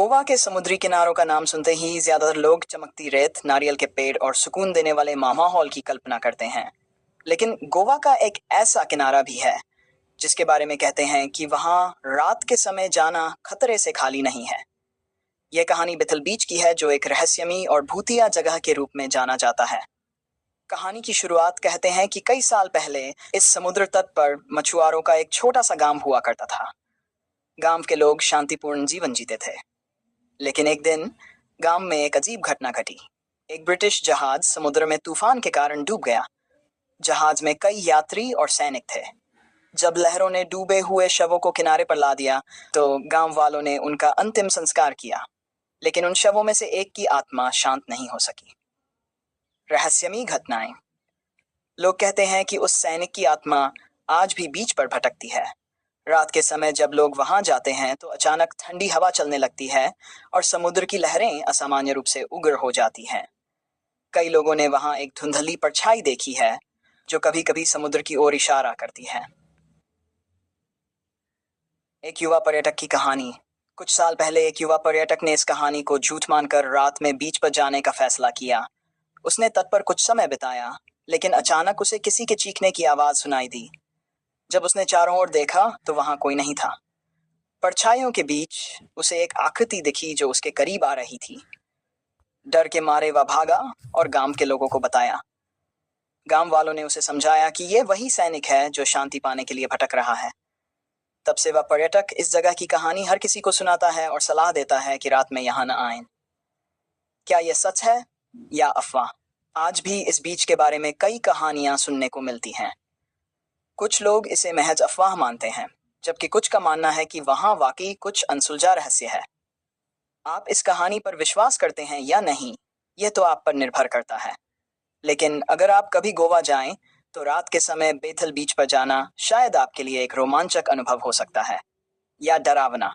गोवा के समुद्री किनारों का नाम सुनते ही ज्यादातर लोग चमकती रेत, नारियल के पेड़ और सुकून देने वाले माहौल की कल्पना करते हैं। लेकिन गोवा का एक ऐसा किनारा भी है जिसके बारे में कहते हैं कि वहां रात के समय जाना खतरे से खाली नहीं है। यह कहानी बिथल बीच की है, जो एक रहस्यमयी और भूतिया जगह के रूप में जाना जाता है। कहानी की शुरुआत कहते हैं कि कई साल पहले इस समुद्र तट पर मछुआरों का एक छोटा सा गांव हुआ करता था। गांव के लोग शांतिपूर्ण जीवन जीते थे। लेकिन एक दिन गांव में एक अजीब घटना घटी। एक ब्रिटिश जहाज समुद्र में तूफान के कारण डूब गया। जहाज में कई यात्री और सैनिक थे। जब लहरों ने डूबे हुए शवों को किनारे पर ला दिया तो गांव वालों ने उनका अंतिम संस्कार किया। लेकिन उन शवों में से एक की आत्मा शांत नहीं हो सकी। रहस्यमयी घटनाएं। लोग कहते हैं कि उस सैनिक की आत्मा आज भी बीच पर भटकती है। रात के समय जब लोग वहां जाते हैं तो अचानक ठंडी हवा चलने लगती है और समुद्र की लहरें असामान्य रूप से उग्र हो जाती हैं। कई लोगों ने वहां एक धुंधली परछाई देखी है जो कभी कभी समुद्र की ओर इशारा करती है। एक युवा पर्यटक की कहानी। कुछ साल पहले एक युवा पर्यटक ने इस कहानी को झूठ मानकर रात में बीच पर जाने का फैसला किया। उसने तट पर कुछ समय बिताया, लेकिन अचानक उसे किसी के चीखने की आवाज सुनाई दी। जब उसने चारों ओर देखा तो वहां कोई नहीं था। परछाइयों के बीच उसे एक आकृति दिखी जो उसके करीब आ रही थी। डर के मारे वह भागा और गांव के लोगों को बताया। गांव वालों ने उसे समझाया कि यह वही सैनिक है जो शांति पाने के लिए भटक रहा है। तब से वह पर्यटक इस जगह की कहानी हर किसी को सुनाता है और सलाह देता है कि रात में यहाँ न आएं। क्या यह सच है या अफवाह? आज भी इस बीच के बारे में कई कहानियां सुनने को मिलती हैं। कुछ लोग इसे महज अफवाह मानते हैं, जबकि कुछ का मानना है कि वहां वाकई कुछ अनसुलझा रहस्य है। आप इस कहानी पर विश्वास करते हैं या नहीं, यह तो आप पर निर्भर करता है। लेकिन अगर आप कभी गोवा जाएं तो रात के समय बेथल बीच पर जाना शायद आपके लिए एक रोमांचक अनुभव हो सकता है, या डरावना।